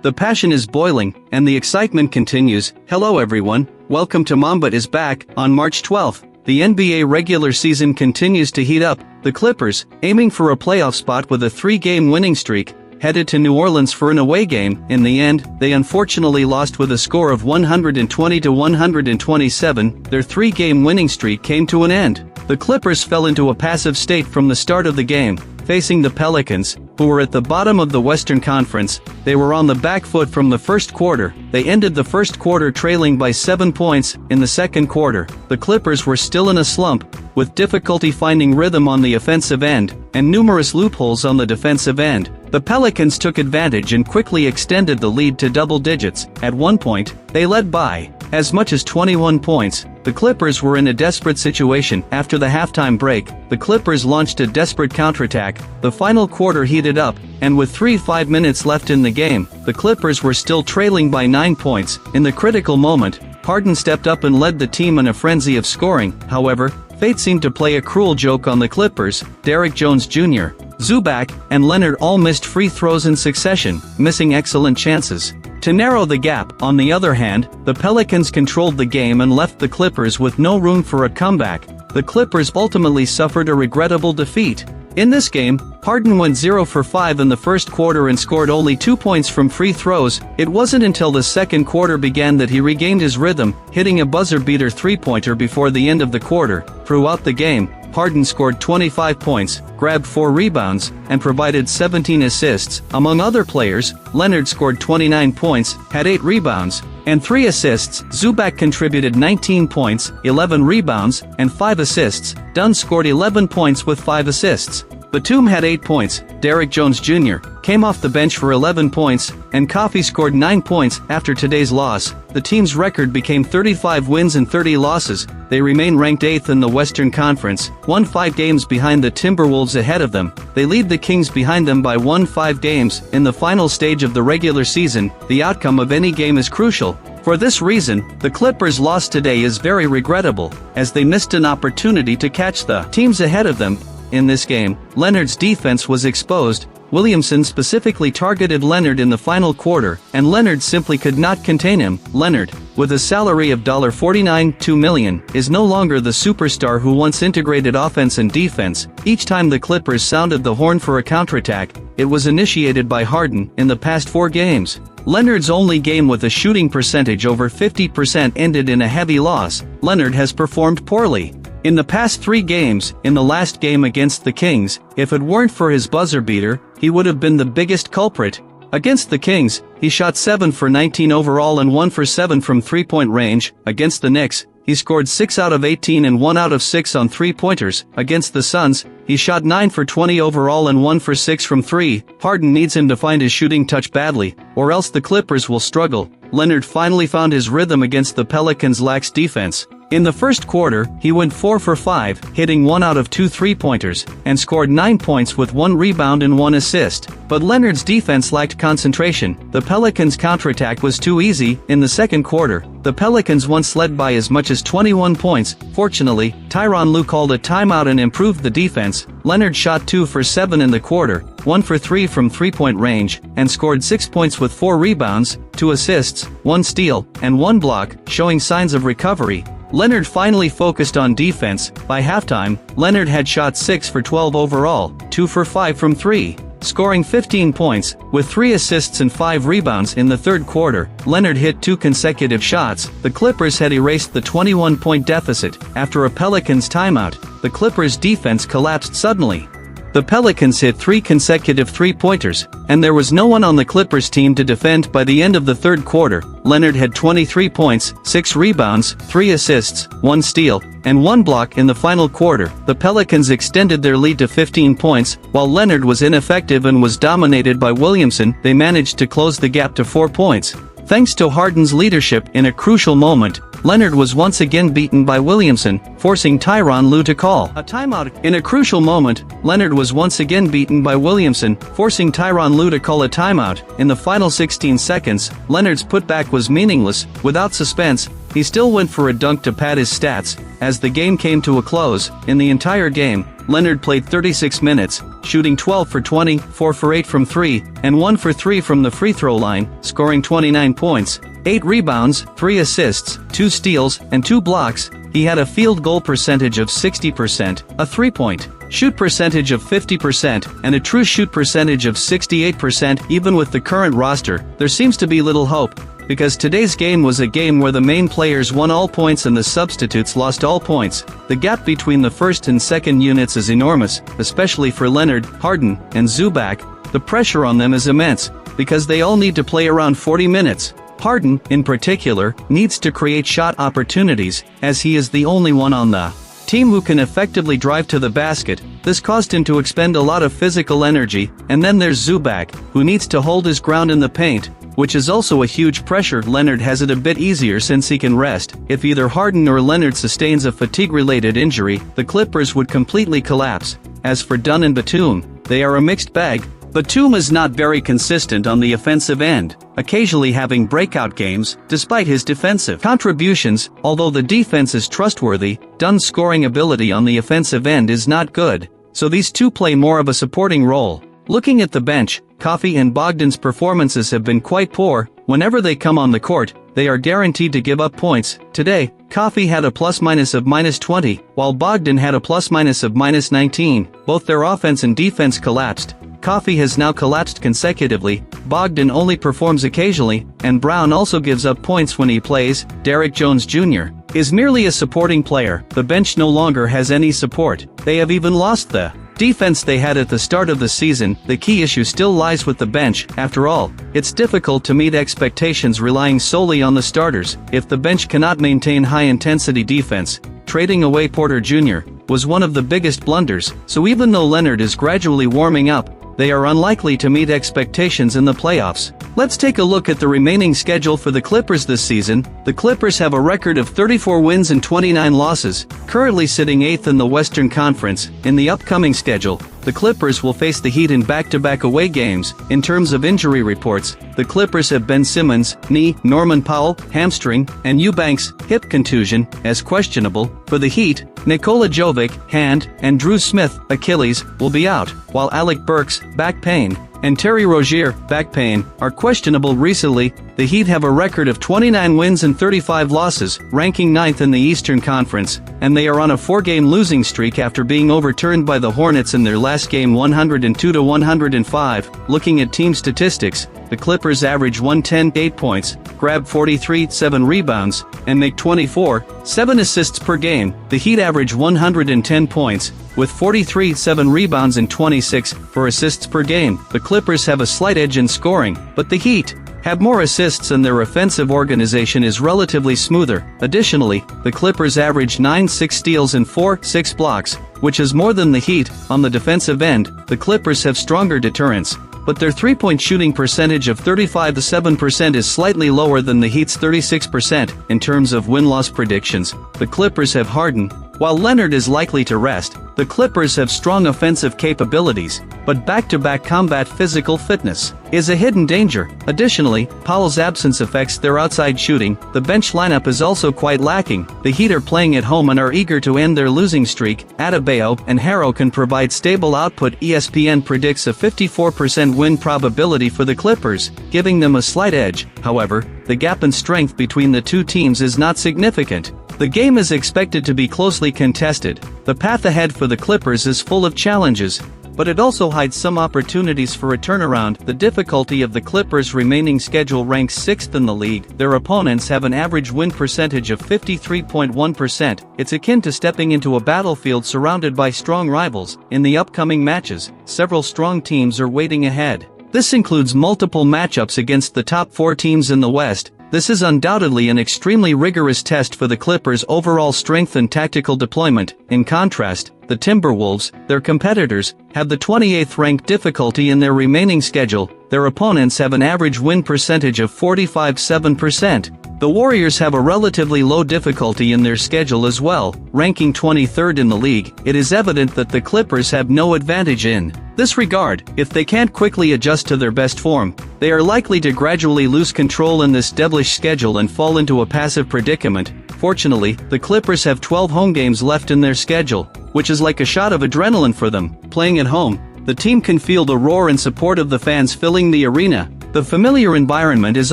The passion is boiling, and the excitement continues. Hello everyone, welcome to Mamba is Back. On March 12th, the NBA regular season continues to heat up. The Clippers, aiming for a playoff spot with a 3-game winning streak, headed to New Orleans for an away game. In the end, they unfortunately lost with a score of 120-127. Their 3-game winning streak came to an end. The Clippers fell into a passive state from the start of the game, facing the Pelicans, who were at the bottom of the Western Conference. They were on the back foot from the first quarter. They ended the first quarter trailing by 7 points. In the second quarter, the Clippers were still in a slump, with difficulty finding rhythm on the offensive end, and numerous loopholes on the defensive end. The Pelicans took advantage and quickly extended the lead to double digits. At one point, they led by as much as 21 points. The Clippers were in a desperate situation. After the halftime break, the Clippers launched a desperate counterattack. The final quarter heated up, and with 5 minutes left in the game, the Clippers were still trailing by 9 points. In the critical moment, Harden stepped up and led the team in a frenzy of scoring. However, fate seemed to play a cruel joke on the Clippers. Derrick Jones Jr., Zubac, and Leonard all missed free throws in succession, missing excellent chances to narrow the gap. On the other hand, the Pelicans controlled the game and left the Clippers with no room for a comeback. The Clippers ultimately suffered a regrettable defeat. In this game, Harden went 0 for 5 in the first quarter and scored only 2 points from free throws. It wasn't until the second quarter began that he regained his rhythm, hitting a buzzer-beater 3-pointer before the end of the quarter. Throughout the game, Harden scored 25 points, grabbed 4 rebounds, and provided 17 assists. Among other players, Leonard scored 29 points, had 8 rebounds, and 3 assists. Zubac contributed 19 points, 11 rebounds, and 5 assists. Dunn scored 11 points with 5 assists. Batum had 8 points, Derrick Jones Jr. came off the bench for 11 points, and Coffey scored 9 points. After today's loss, the team's record became 35 wins and 30 losses. They remain ranked 8th in the Western Conference, 5 games behind the Timberwolves ahead of them. They lead the Kings behind them by 5 games. In the final stage of the regular season, the outcome of any game is crucial. For this reason, the Clippers' loss today is very regrettable, as they missed an opportunity to catch the teams ahead of them. In this game, Leonard's defense was exposed. Williamson specifically targeted Leonard in the final quarter, and Leonard simply could not contain him. Leonard, with a salary of $49.2 million, is no longer the superstar who once integrated offense and defense. Each time the Clippers sounded the horn for a counterattack, it was initiated by Harden. In the past 4 games, Leonard's only game with a shooting percentage over 50% ended in a heavy loss. Leonard has performed poorly in the past 3 games. In the last game against the Kings, if it weren't for his buzzer beater, he would have been the biggest culprit. Against the Kings, he shot 7 for 19 overall and 1 for 7 from 3-point range. Against the Knicks, he scored 6 out of 18 and 1 out of 6 on 3-pointers. Against the Suns, he shot 9 for 20 overall and 1 for 6 from 3. Harden needs him to find his shooting touch badly, or else the Clippers will struggle. Leonard finally found his rhythm against the Pelicans' lax defense. In the first quarter, he went 4 for 5, hitting 1 out of 2 3-pointers, and scored 9 points with 1 rebound and 1 assist. But Leonard's defense lacked concentration. The Pelicans' counterattack was too easy. In the second quarter, the Pelicans once led by as much as 21 points. Fortunately, Tyronn Lue called a timeout and improved the defense. Leonard shot 2 for 7 in the quarter, 1 for 3 from 3-point range, and scored 6 points with 4 rebounds, 2 assists, 1 steal, and 1 block, showing signs of recovery. Leonard finally focused on defense. By halftime, Leonard had shot 6 for 12 overall, 2 for 5 from 3, scoring 15 points, with 3 assists and 5 rebounds. In the third quarter, Leonard hit 2 consecutive shots. The Clippers had erased the 21-point deficit. After a Pelicans timeout, the Clippers' defense collapsed suddenly. The Pelicans hit 3 consecutive 3-pointers, and there was no one on the Clippers team to defend. By the end of the third quarter, Leonard had 23 points, 6 rebounds, 3 assists, 1 steal, and 1 block. In the final quarter, the Pelicans extended their lead to 15 points. While Leonard was ineffective and was dominated by Williamson, they managed to close the gap to 4 points. Thanks to Harden's leadership in a crucial moment, Leonard was once again beaten by Williamson, forcing Tyronn Lue to call a timeout. In a crucial moment, Leonard was once again beaten by Williamson, forcing Tyronn Lue to call a timeout. In the final 16 seconds, Leonard's putback was meaningless. Without suspense, he still went for a dunk to pad his stats. As the game came to a close, in the entire game, Leonard played 36 minutes, shooting 12 for 20, 4 for 8 from 3, and 1 for 3 from the free throw line, scoring 29 points, 8 rebounds, 3 assists, 2 steals, and 2 blocks. He had a field goal percentage of 60%, a three-point shoot percentage of 50%, and a true shoot percentage of 68%. Even with the current roster, there seems to be little hope, because today's game was a game where the main players won all points and the substitutes lost all points. The gap between the first and second units is enormous, especially for Leonard, Harden, and Zubac. The pressure on them is immense, because they all need to play around 40 minutes. Harden, in particular, needs to create shot opportunities, as he is the only one on the team who can effectively drive to the basket. This caused him to expend a lot of physical energy. And then there's Zubac, who needs to hold his ground in the paint, which is also a huge pressure. Leonard has it a bit easier since he can rest. If either Harden or Leonard sustains a fatigue-related injury, the Clippers would completely collapse. As for Dunn and Batum, they are a mixed bag. Batum is not very consistent on the offensive end, occasionally having breakout games, despite his defensive contributions. Although the defense is trustworthy, Dunn's scoring ability on the offensive end is not good, so these two play more of a supporting role. Looking at the bench, Coffey and Bogdan's performances have been quite poor. Whenever they come on the court, they are guaranteed to give up points. Today, Coffey had a plus-minus of -20, while Bogdan had a plus-minus of -19. Both their offense and defense collapsed. Coffey has now collapsed consecutively, Bogdan only performs occasionally, and Brown also gives up points when he plays. Derrick Jones Jr. is merely a supporting player. The bench no longer has any support. They have even lost the defense they had at the start of the season. The key issue still lies with the bench. After all, it's difficult to meet expectations relying solely on the starters. If the bench cannot maintain high-intensity defense, trading away Porter Jr. was one of the biggest blunders. So even though Leonard is gradually warming up, they are unlikely to meet expectations in the playoffs. Let's take a look at the remaining schedule for the Clippers this season. The Clippers have a record of 34 wins and 29 losses, currently sitting 8th in the Western Conference. In the upcoming schedule, the Clippers will face the Heat in back-to-back away games. In terms of injury reports, the Clippers have Ben Simmons, knee, Norman Powell, hamstring, and Eubanks, hip contusion, as questionable. For the Heat, Nikola Jovic, hand, and Drew Smith, Achilles, will be out, while Alec Burks, back pain, and Terry Rozier, back pain, are questionable. Recently, the Heat have a record of 29 wins and 35 losses, ranking 9th in the Eastern Conference, and they are on a 4-game losing streak after being overturned by the Hornets in their last game 102-105. Looking at team statistics, the Clippers average 110.8 points, grab 43.7 rebounds, and make 24.7 assists per game. The Heat average 110 points, with 43.7 rebounds and 26.4 assists per game. The Clippers have a slight edge in scoring, but the Heat have more assists and their offensive organization is relatively smoother. Additionally, the Clippers average 9.6 steals and 4.6 blocks, which is more than the Heat. On the defensive end, the Clippers have stronger deterrence, but their three-point shooting percentage of 35.7% is slightly lower than the Heat's 36%. In terms of win-loss predictions, the Clippers have Harden. While Leonard is likely to rest, the Clippers have strong offensive capabilities, but back-to-back combat physical fitness is a hidden danger. Additionally, Powell's absence affects their outside shooting. The bench lineup is also quite lacking. The Heat are playing at home and are eager to end their losing streak. Adebayo and Harrow can provide stable output. ESPN predicts a 54% win probability for the Clippers, giving them a slight edge. However, the gap in strength between the two teams is not significant. The game is expected to be closely contested. The path ahead for the Clippers is full of challenges, but it also hides some opportunities for a turnaround. The difficulty of the Clippers' remaining schedule ranks 6th in the league. Their opponents have an average win percentage of 53.1%. It's akin to stepping into a battlefield surrounded by strong rivals. In the upcoming matches, several strong teams are waiting ahead. This includes multiple matchups against the top 4 teams in the West. This is undoubtedly an extremely rigorous test for the Clippers' overall strength and tactical deployment. In contrast, the Timberwolves, their competitors, have the 28th ranked difficulty in their remaining schedule. Their opponents have an average win percentage of 45.7%. The Warriors have a relatively low difficulty in their schedule as well, ranking 23rd in the league. It is evident that the Clippers have no advantage in this regard. If they can't quickly adjust to their best form, they are likely to gradually lose control in this devilish schedule and fall into a passive predicament. Fortunately, the Clippers have 12 home games left in their schedule. which is like a shot of adrenaline for them. Playing at home, the team can feel the roar and support of the fans filling the arena. The familiar environment is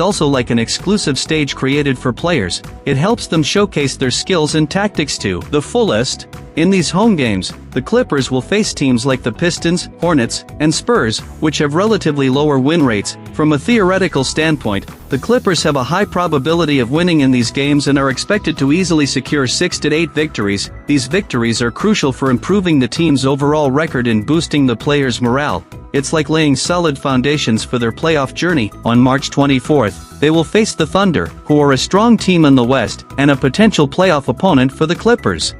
also like an exclusive stage created for players. It helps them showcase their skills and tactics to the fullest. In these home games, the Clippers will face teams like the Pistons, Hornets, and Spurs, which have relatively lower win rates. From a theoretical standpoint, the Clippers have a high probability of winning in these games and are expected to easily secure 6 to 8 victories. These victories are crucial for improving the team's overall record and boosting the players' morale. It's like laying solid foundations for their playoff journey. On March 24th, they will face the Thunder, who are a strong team in the West and a potential playoff opponent for the Clippers.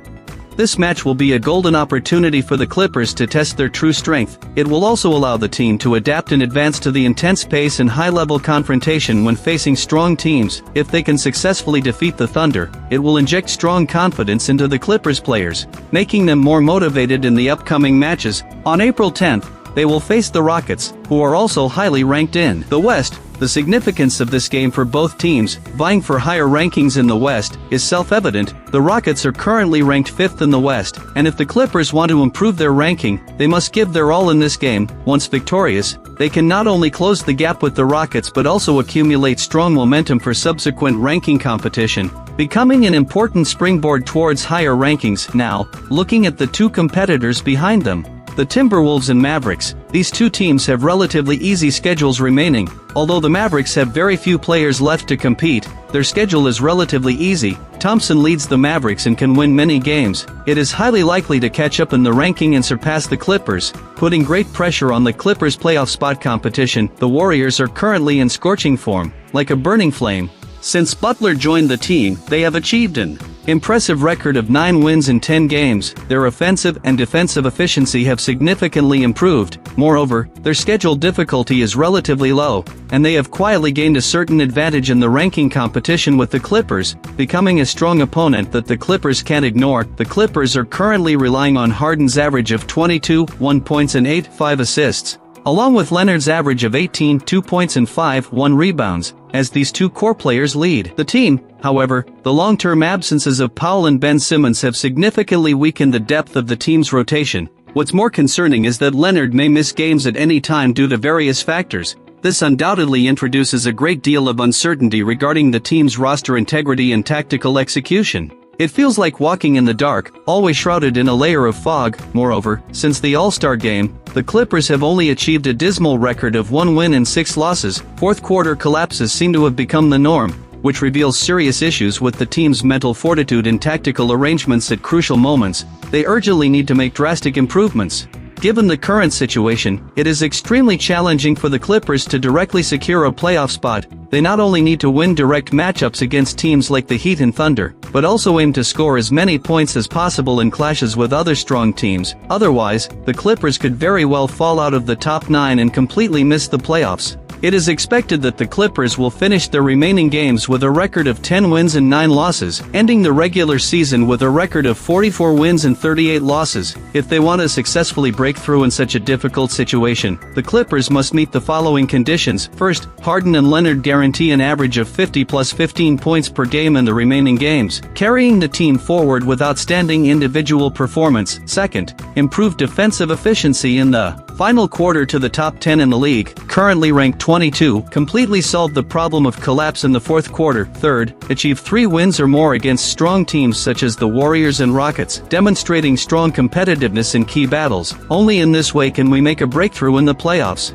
This match will be a golden opportunity for the Clippers to test their true strength. It will also allow the team to adapt and advance to the intense pace and high-level confrontation when facing strong teams. If they can successfully defeat the Thunder, it will inject strong confidence into the Clippers players, making them more motivated in the upcoming matches. On April 10th, they will face the Rockets, who are also highly ranked in the West. The significance of this game for both teams, vying for higher rankings in the West, is self-evident. The Rockets are currently ranked 5th in the West, and if the Clippers want to improve their ranking, they must give their all in this game. Once victorious, they can not only close the gap with the Rockets but also accumulate strong momentum for subsequent ranking competition, becoming an important springboard towards higher rankings. Now, looking at the two competitors behind them, the Timberwolves and Mavericks. These two teams have relatively easy schedules remaining. Although the Mavericks have very few players left to compete, their schedule is relatively easy. Thompson leads the Mavericks and can win many games. It is highly likely to catch up in the ranking and surpass the Clippers, putting great pressure on the Clippers' playoff spot competition. The Warriors are currently in scorching form, like a burning flame. Since Butler joined the team, they have achieved an impressive record of 9 wins in 10 games. Their offensive and defensive efficiency have significantly improved. Moreover, their schedule difficulty is relatively low, and they have quietly gained a certain advantage in the ranking competition with the Clippers, becoming a strong opponent that the Clippers can't ignore. The Clippers are currently relying on Harden's average of 22.1 points and 8.5 assists, along with Leonard's average of 18.2 points and 5.1 rebounds, as these two core players lead the team. However, the long-term absences of Powell and Ben Simmons have significantly weakened the depth of the team's rotation. What's more concerning is that Leonard may miss games at any time due to various factors. This undoubtedly introduces a great deal of uncertainty regarding the team's roster integrity and tactical execution. It feels like walking in the dark, always shrouded in a layer of fog. Moreover, since the All-Star game, the Clippers have only achieved a dismal record of 1 win and 6 losses. Fourth-quarter collapses seem to have become the norm, which reveals serious issues with the team's mental fortitude and tactical arrangements at crucial moments. They urgently need to make drastic improvements. Given the current situation, it is extremely challenging for the Clippers to directly secure a playoff spot. They not only need to win direct matchups against teams like the Heat and Thunder, but also aim to score as many points as possible in clashes with other strong teams. Otherwise, the Clippers could very well fall out of the top 9 and completely miss the playoffs. It is expected that the Clippers will finish their remaining games with a record of 10 wins and 9 losses, ending the regular season with a record of 44 wins and 38 losses. If they want to successfully break through in such a difficult situation, the Clippers must meet the following conditions. First, Harden and Leonard guarantee an average of 50 plus 15 points per game in the remaining games, carrying the team forward with outstanding individual performance. Second, improve defensive efficiency in the final quarter to the top 10 in the league, currently ranked 22, completely solve the problem of collapse in the fourth quarter. Third, achieve 3 wins or more against strong teams such as the Warriors and Rockets, demonstrating strong competitiveness in key battles. Only in this way can we make a breakthrough in the playoffs.